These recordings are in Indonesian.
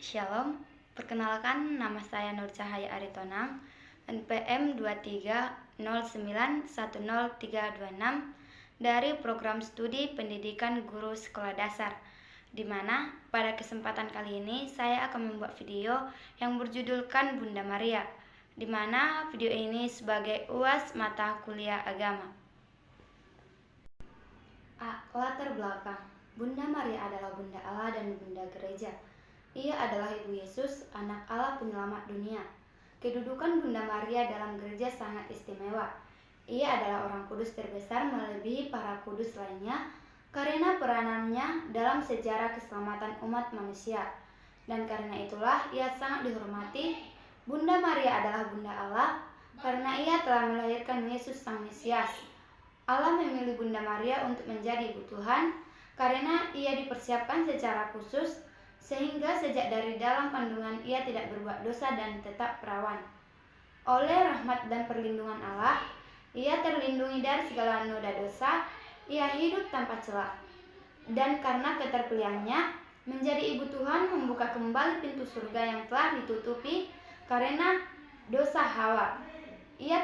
Shalom, perkenalkan nama saya Nur Cahaya Aritonang, NPM 230910326 dari Program Studi Pendidikan Guru Sekolah Dasar, di mana pada kesempatan kali ini saya akan membuat video yang berjudulkan Bunda Maria, di mana video ini sebagai UAS mata kuliah agama. Latar belakang. Bunda Maria adalah Bunda Allah dan Bunda Gereja. Ia adalah Ibu Yesus, anak Allah penyelamat dunia. Kedudukan Bunda Maria dalam gereja sangat istimewa. Ia adalah orang kudus terbesar melebihi para kudus lainnya karena peranannya dalam sejarah keselamatan umat manusia. Dan karena itulah ia sangat dihormati. Bunda Maria adalah Bunda Allah karena ia telah melahirkan Yesus Sang Mesias. Allah memilih Bunda Maria untuk menjadi Ibu Tuhan karena ia dipersiapkan secara khusus sehingga sejak dari dalam kandungan ia tidak berbuat dosa dan tetap perawan. Oleh rahmat dan perlindungan Allah, ia terlindungi dari segala noda dosa, ia hidup tanpa celah. Dan karena keterpilihannya menjadi Ibu Tuhan membuka kembali pintu surga yang telah ditutupi karena dosa Hawa. Ia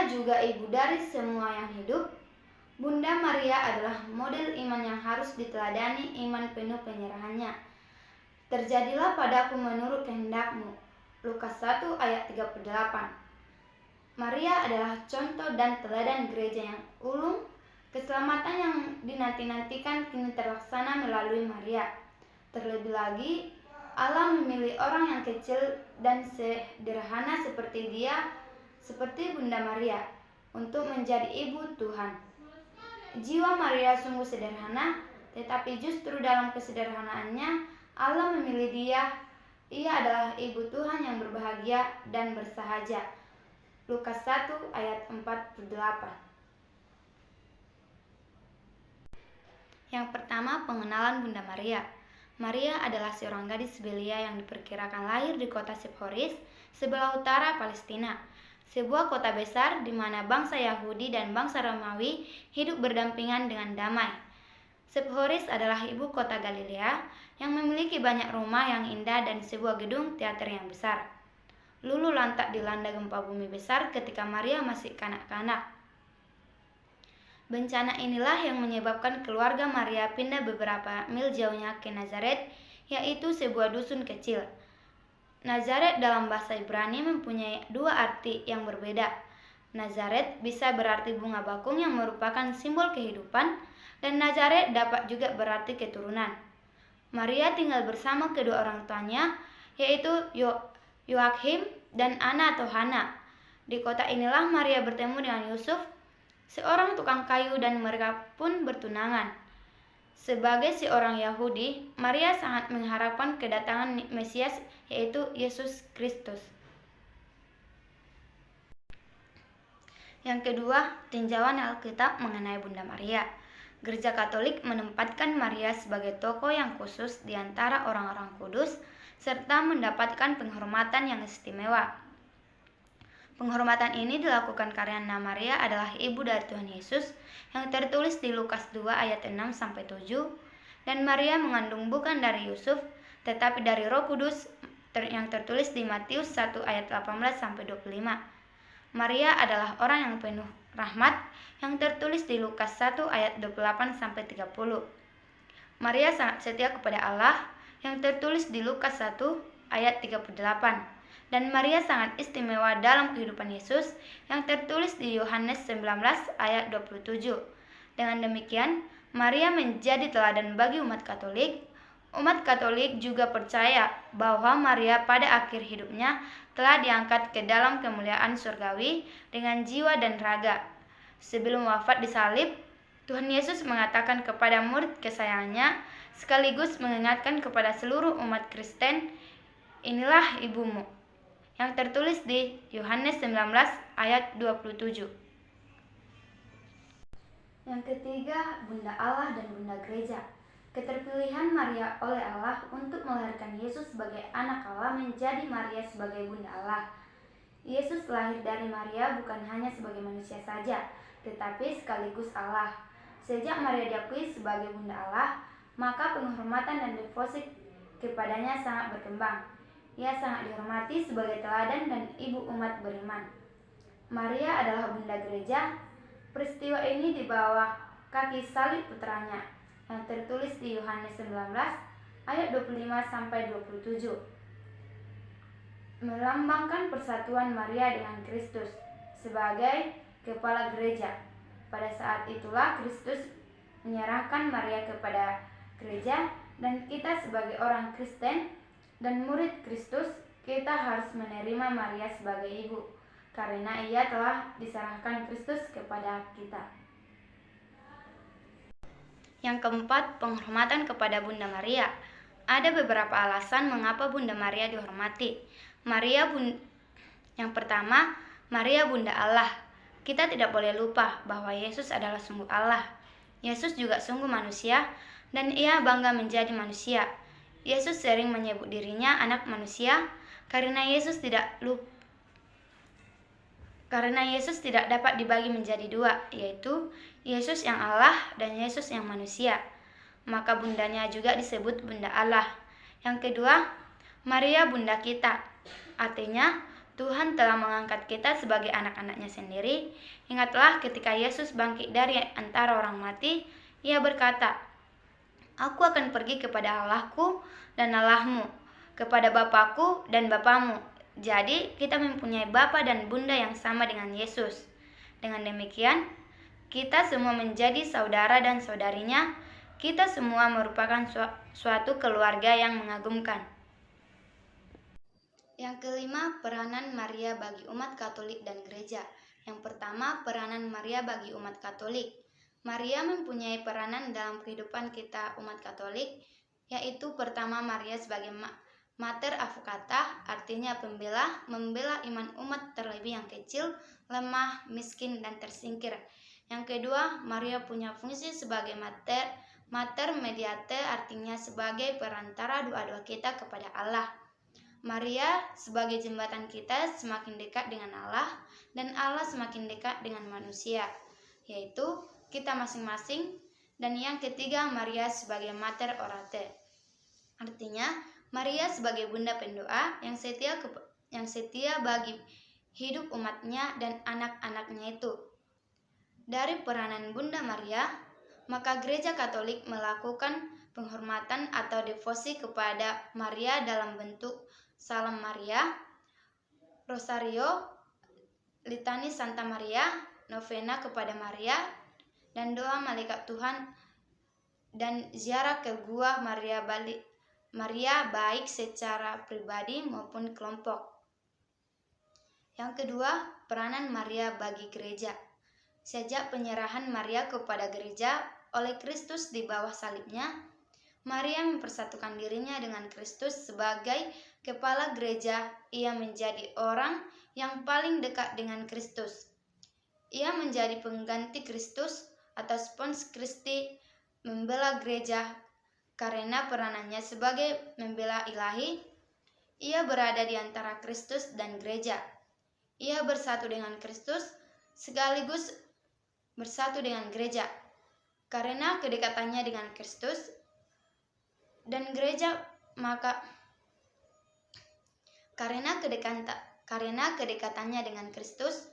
juga ibu dari semua yang hidup. Bunda Maria adalah model iman yang harus diteladani, iman penuh penyerahannya. Terjadilah padaku menurut kehendak-Mu. Lukas 1 ayat 38. Maria adalah contoh dan teladan gereja yang ulung. Keselamatan yang dinanti-nantikan kini terlaksana melalui Maria. Terlebih lagi, Allah memilih orang yang kecil dan sederhana seperti Bunda Maria, untuk menjadi Ibu Tuhan. Jiwa Maria sungguh sederhana, tetapi justru dalam kesederhanaannya Allah memilih dia. Ia adalah Ibu Tuhan yang berbahagia dan bersahaja. Lukas 1 ayat 48. Yang pertama, pengenalan Bunda Maria. Maria adalah seorang gadis belia yang diperkirakan lahir di kota Sephoris, sebelah utara Palestina, sebuah kota besar di mana bangsa Yahudi dan bangsa Romawi hidup berdampingan dengan damai. Sephoris adalah ibu kota Galilea yang memiliki banyak rumah yang indah dan sebuah gedung teater yang besar. Lulu lantak dilanda gempa bumi besar ketika Maria masih kanak-kanak. Bencana inilah yang menyebabkan keluarga Maria pindah beberapa mil jauhnya ke Nazaret, yaitu sebuah dusun kecil. Nazaret dalam bahasa Ibrani mempunyai dua arti yang berbeda. Nazaret bisa berarti bunga bakung yang merupakan simbol kehidupan, dan Nazaret dapat juga berarti keturunan. Maria tinggal bersama kedua orang tuanya, yaitu Yoakhim dan Anna atau Hana. Di kota inilah Maria bertemu dengan Yusuf, seorang tukang kayu, dan mereka pun bertunangan. Sebagai seorang Yahudi, Maria sangat mengharapkan kedatangan Mesias, yaitu Yesus Kristus. Yang kedua, tinjauan Alkitab mengenai Bunda Maria. Gereja Katolik menempatkan Maria sebagai tokoh yang khusus di antara orang-orang kudus, serta mendapatkan penghormatan yang istimewa. Penghormatan ini dilakukan karena Maria adalah ibu dari Tuhan Yesus yang tertulis di Lukas 2 ayat 6-7, dan Maria mengandung bukan dari Yusuf tetapi dari Roh Kudus yang tertulis di Matius 1 ayat 18-25. Maria adalah orang yang penuh rahmat yang tertulis di Lukas 1 ayat 28-30. Maria sangat setia kepada Allah yang tertulis di Lukas 1 ayat 38. Dan Maria sangat istimewa dalam kehidupan Yesus yang tertulis di Yohanes 19 ayat 27. Dengan demikian, Maria menjadi teladan bagi umat Katolik. Umat Katolik juga percaya bahwa Maria pada akhir hidupnya telah diangkat ke dalam kemuliaan surgawi dengan jiwa dan raga. Sebelum wafat di salib, Tuhan Yesus mengatakan kepada murid kesayangannya, sekaligus mengingatkan kepada seluruh umat Kristen, "Inilah ibumu," yang tertulis di Yohanes 19 ayat 27. Yang ketiga, Bunda Allah dan Bunda Gereja. Keterpilihan Maria oleh Allah untuk melahirkan Yesus sebagai anak Allah menjadi Maria sebagai Bunda Allah. Yesus lahir dari Maria bukan hanya sebagai manusia saja, tetapi sekaligus Allah. Sejak Maria diakui sebagai Bunda Allah, maka penghormatan dan devosi kepadanya sangat berkembang. Ia sangat dihormati sebagai teladan dan ibu umat beriman. Maria adalah bunda gereja. Peristiwa ini di bawah kaki salib putranya yang tertulis di Yohanes 19 ayat 25-27. Melambangkan persatuan Maria dengan Kristus sebagai kepala gereja. Pada saat itulah Kristus menyerahkan Maria kepada gereja, dan kita sebagai orang Kristen dan murid Kristus, kita harus menerima Maria sebagai ibu, karena ia telah diserahkan Kristus kepada kita. Yang keempat, penghormatan kepada Bunda Maria. Ada beberapa alasan mengapa Bunda Maria dihormati. Yang pertama, Maria Bunda Allah. Kita tidak boleh lupa bahwa Yesus adalah sungguh Allah. Yesus juga sungguh manusia, dan ia bangga menjadi manusia. Yesus sering menyebut dirinya anak manusia karena Yesus tidak dapat dibagi menjadi dua, yaitu Yesus yang Allah dan Yesus yang manusia. Maka bundanya juga disebut Bunda Allah. Yang kedua, Maria Bunda kita. Artinya, Tuhan telah mengangkat kita sebagai anak-anaknya sendiri. Ingatlah ketika Yesus bangkit dari antara orang mati, ia berkata, "Aku akan pergi kepada Allahku dan Allahmu, kepada Bapakku dan Bapamu." Jadi, kita mempunyai Bapa dan Bunda yang sama dengan Yesus. Dengan demikian, kita semua menjadi saudara dan saudarinya. Kita semua merupakan suatu keluarga yang mengagumkan. Yang kelima, peranan Maria bagi umat Katolik dan gereja. Yang pertama, peranan Maria bagi umat Katolik. Maria mempunyai peranan dalam kehidupan kita umat Katolik, yaitu pertama, Maria sebagai Mater Advocata, artinya membela iman umat terlebih yang kecil, lemah, miskin, dan tersingkir. Yang kedua, Maria punya fungsi sebagai Mater Mediate, artinya sebagai perantara doa-doa kita kepada Allah. Maria sebagai jembatan kita semakin dekat dengan Allah, dan Allah semakin dekat dengan manusia, yaitu kita masing-masing. Dan yang ketiga, Maria sebagai Mater Orate, artinya Maria sebagai bunda pendoa yang setia bagi hidup umatnya dan anak-anaknya itu. Dari peranan Bunda Maria, maka Gereja Katolik melakukan penghormatan atau devosi kepada Maria dalam bentuk Salam Maria, Rosario, Litani Santa Maria, Novena kepada Maria, dan doa Malaikat Tuhan, dan ziarah ke Gua Maria baik secara pribadi maupun kelompok. Yang kedua, peranan Maria bagi gereja. Sejak penyerahan Maria kepada gereja oleh Kristus di bawah salibnya, Maria mempersatukan dirinya dengan Kristus sebagai kepala gereja. Ia menjadi orang yang paling dekat dengan Kristus. Ia menjadi pengganti Kristus atau spons Kristi membela gereja. Karena peranannya sebagai membela ilahi, ia berada di antara Kristus dan gereja. Ia bersatu dengan Kristus sekaligus bersatu dengan gereja. Karena kedekatannya dengan Kristus dan gereja, karena kedekatannya dengan Kristus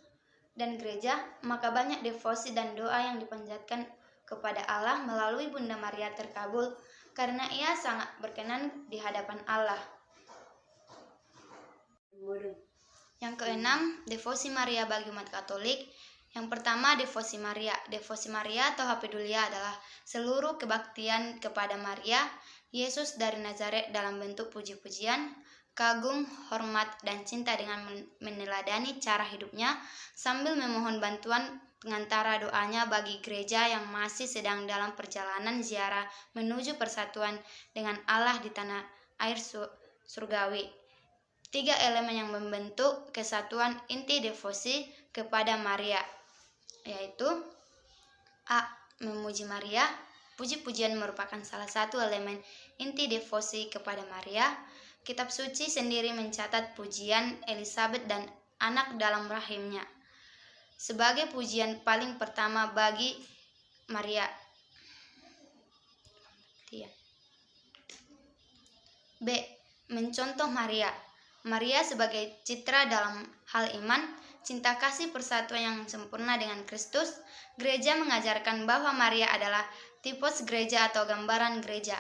dan gereja, maka banyak devosi dan doa yang dipanjatkan kepada Allah melalui Bunda Maria terkabul, karena ia sangat berkenan di hadapan Allah. Yang keenam, devosi Maria bagi umat Katolik. Yang pertama, devosi Maria. Devosi Maria atau Hapedulia adalah seluruh kebaktian kepada Maria, Yesus dari Nazaret dalam bentuk puji-pujian, kagum, hormat, dan cinta dengan meneladani cara hidupnya sambil memohon bantuan pengantara doanya bagi gereja yang masih sedang dalam perjalanan ziarah menuju persatuan dengan Allah di tanah air surgawi. 3 elemen yang membentuk kesatuan inti devosi kepada Maria, yaitu A. Memuji Maria. Puji-pujian merupakan salah satu elemen inti devosi kepada Maria. Kitab suci sendiri mencatat pujian Elizabeth dan anak dalam rahimnya sebagai pujian paling pertama bagi Maria. B. Mencontoh Maria. Maria sebagai citra dalam hal iman, cinta kasih persatuan yang sempurna dengan Kristus. Gereja mengajarkan bahwa Maria adalah tipos gereja atau gambaran gereja,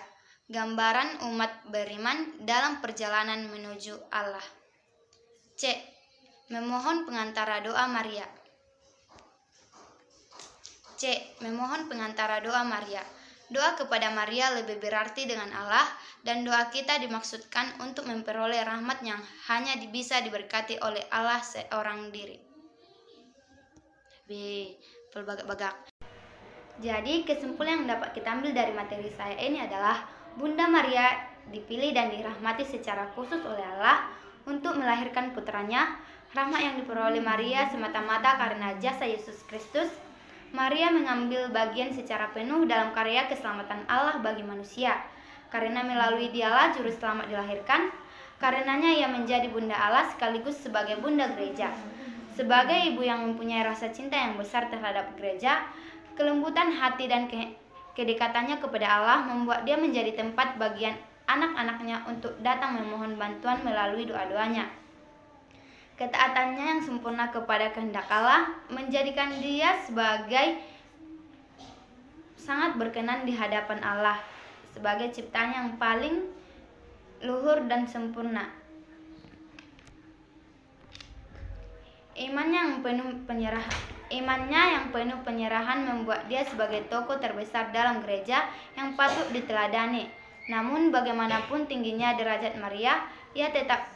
gambaran umat beriman dalam perjalanan menuju Allah. C. Memohon pengantara doa Maria. C. Memohon pengantara doa Maria. Doa kepada Maria lebih berarti dengan Allah, dan doa kita dimaksudkan untuk memperoleh rahmat yang hanya bisa diberkati oleh Allah seorang diri. B. Pelbagak-bagak. Jadi kesimpulan yang dapat kita ambil dari materi saya ini adalah Bunda Maria dipilih dan dirahmati secara khusus oleh Allah untuk melahirkan putranya. Rahmat yang diperoleh Maria semata-mata karena jasa Yesus Kristus. Maria mengambil bagian secara penuh dalam karya keselamatan Allah bagi manusia. Karena melalui dialah juru selamat dilahirkan, karenanya ia menjadi Bunda Allah sekaligus sebagai Bunda Gereja. Sebagai ibu yang mempunyai rasa cinta yang besar terhadap gereja, kelembutan hati dan kedekatannya kepada Allah membuat dia menjadi tempat bagian anak-anaknya untuk datang memohon bantuan melalui doa-doanya. Ketaatannya yang sempurna kepada kehendak Allah menjadikan dia sebagai sangat berkenan di hadapan Allah sebagai ciptaan yang paling luhur dan sempurna. Imannya yang penuh penyerahan membuat dia sebagai tokoh terbesar dalam gereja yang patut diteladani. Namun bagaimanapun tingginya derajat Maria, ia tidak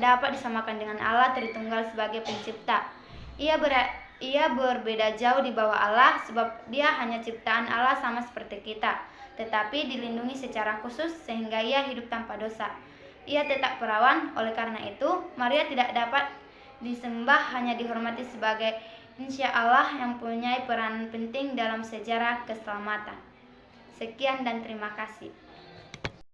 dapat disamakan dengan Allah Tritunggal sebagai pencipta. Ia berbeda jauh di bawah Allah sebab dia hanya ciptaan Allah sama seperti kita, tetapi dilindungi secara khusus sehingga ia hidup tanpa dosa. Ia tetap perawan, oleh karena itu Maria tidak dapat disembah, hanya dihormati sebagai insya Allah yang punya peran penting dalam sejarah keselamatan. Sekian dan terima kasih.